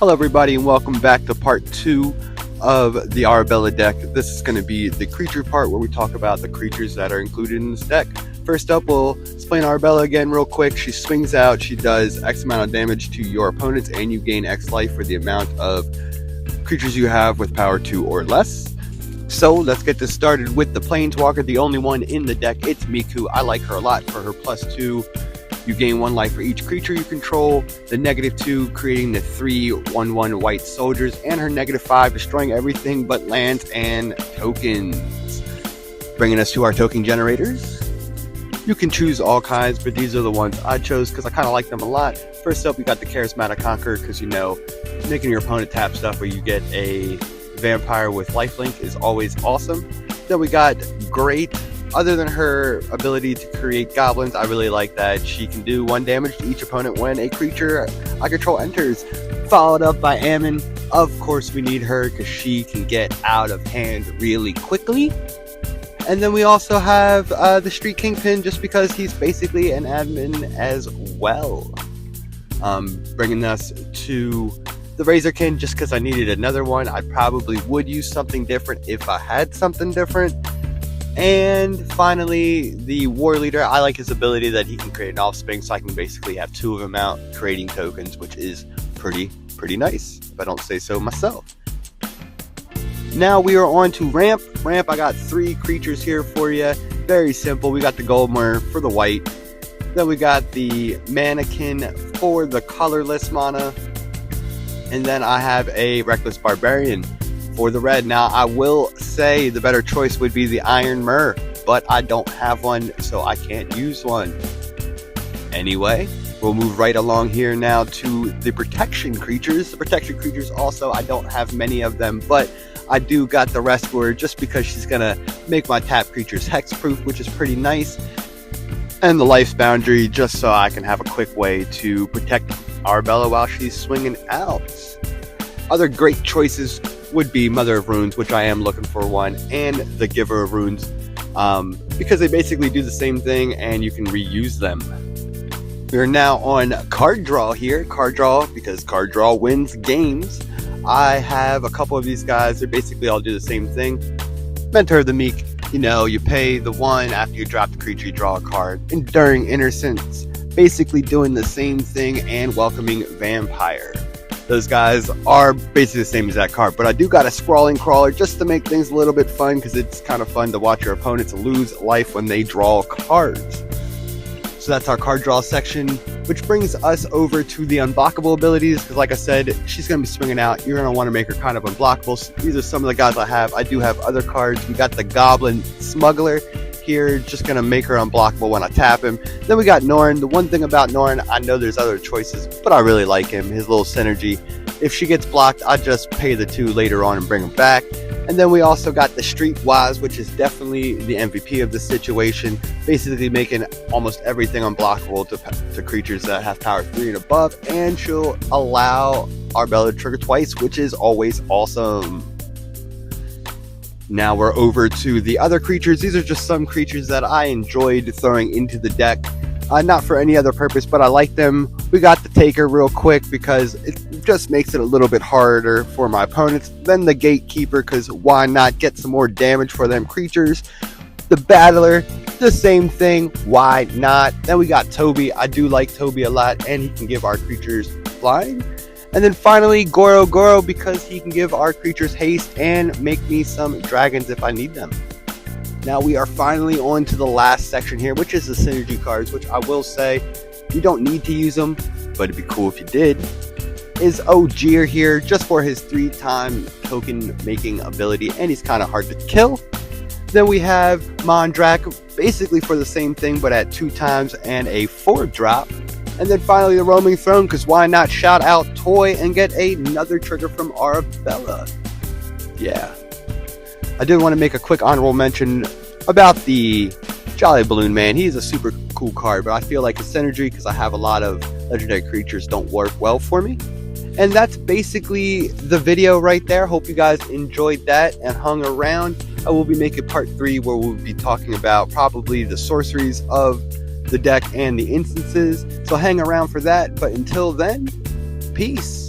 Hello everybody and welcome back to part 2 of the Arabella deck. This is going to be the creature part where we talk about the creatures that are included in this deck. First up, we'll explain Arabella again real quick. She swings out, she does X amount of damage to your opponents, and you gain X life for the amount of creatures you have with power 2 or less. So let's get this started with the Planeswalker, the only one in the deck. It's Miku. I like her a lot for her +2. You gain 1 life for each creature you control, the -2 creating the 3/1/1 white soldiers, and her -5 destroying everything but lands and tokens. Bringing us to our token generators. You can choose all kinds, but these are the ones I chose because I kind of like them a lot. First up, we got the Charismatic Conqueror, because you know, making your opponent tap stuff where you get a vampire with lifelink is always awesome. Then we got Great. Other than her ability to create goblins, I really like that she can do 1 damage to each opponent when a creature I control enters. Followed up by Ammon. Of course we need her because she can get out of hand really quickly. And then we also have the Street Kingpin, just because he's basically an admin as well. Bringing us to the Razorkin, just because I needed another one. I probably would use something different if I had something different. And finally, the War Leader. I like his ability that he can create an offspring, so I can basically have 2 of them out creating tokens, which is pretty nice, if I don't say so myself. Now we are on to Ramp. Ramp, I got 3 creatures here for you. Very simple. We got the Goldmer for the white. Then we got the Mannequin for the colorless mana. And then I have a Reckless Barbarian for the red. Now I will say the better choice would be the Iron Myrrh, but I don't have one, so I can't use one. Anyway, we'll move right along here now to the protection creatures. The protection creatures also, I don't have many of them, but I do got the Rescuer, just because she's gonna make my tap creatures hexproof, which is pretty nice. And the Life's Boundary, just so I can have a quick way to protect Arabella while she's swinging out. Other great choices would be Mother of Runes, which I am looking for one, and the Giver of Runes, because they basically do the same thing and you can reuse them. We're now on card draw here. Card draw, because card draw wins games. I have a couple of these guys. They basically all do the same thing. Mentor of the Meek, you know, you pay the 1 after you drop the creature, you draw a card. Enduring Innocence, basically doing the same thing and welcoming Vampire. Those guys are basically the same as that card, but I do got a Scrawling Crawler just to make things a little bit fun, because it's kind of fun to watch your opponents lose life when they draw cards. So that's our card draw section, which brings us over to the unblockable abilities, because like I said, she's going to be swinging out. You're going to want to make her kind of unblockable. So these are some of the guys I have. I do have other cards. We got the Goblin Smuggler here, just going to make her unblockable when I tap him. Then we got Norn. The one thing about Norn, I know there's other choices, but I really like him, his little synergy. If she gets blocked, I just pay the 2 later on and bring him back. And then we also got the Streetwise, which is definitely the MVP of the situation, basically making almost everything unblockable to creatures that have power 3 and above, and she'll allow Arabella to trigger twice, which is always awesome. Now we're over to the other creatures. These are just some creatures that I enjoyed throwing into the deck. Not for any other purpose, but I like them. We got the Taker real quick because it just makes it a little bit harder for my opponents. Then the Gatekeeper, because why not get some more damage for them creatures. The Battler, the same thing, why not. Then we got Toby. I do like Toby a lot, and he can give our creatures flying. And then finally, Goro, because he can give our creatures haste and make me some dragons if I need them. Now we are finally on to the last section here, which is the synergy cards, which I will say, you don't need to use them, but it'd be cool if you did. Is Ogier here, just for his 3-time token making ability, and he's kind of hard to kill. Then we have Mondrak, basically for the same thing, but at 2 times and a 4-drop. And then finally the Roaming Throne, because why not shout out Toy and get another trigger from Arabella. Yeah. I did want to make a quick honorable mention about the Jolly Balloon Man. He's a super cool card, but I feel like his synergy, because I have a lot of legendary creatures, don't work well for me. And that's basically the video right there. Hope you guys enjoyed that and hung around. I will be making part 3 where we'll be talking about probably the sorceries of the deck and the instances. So hang around for that. But until then, peace.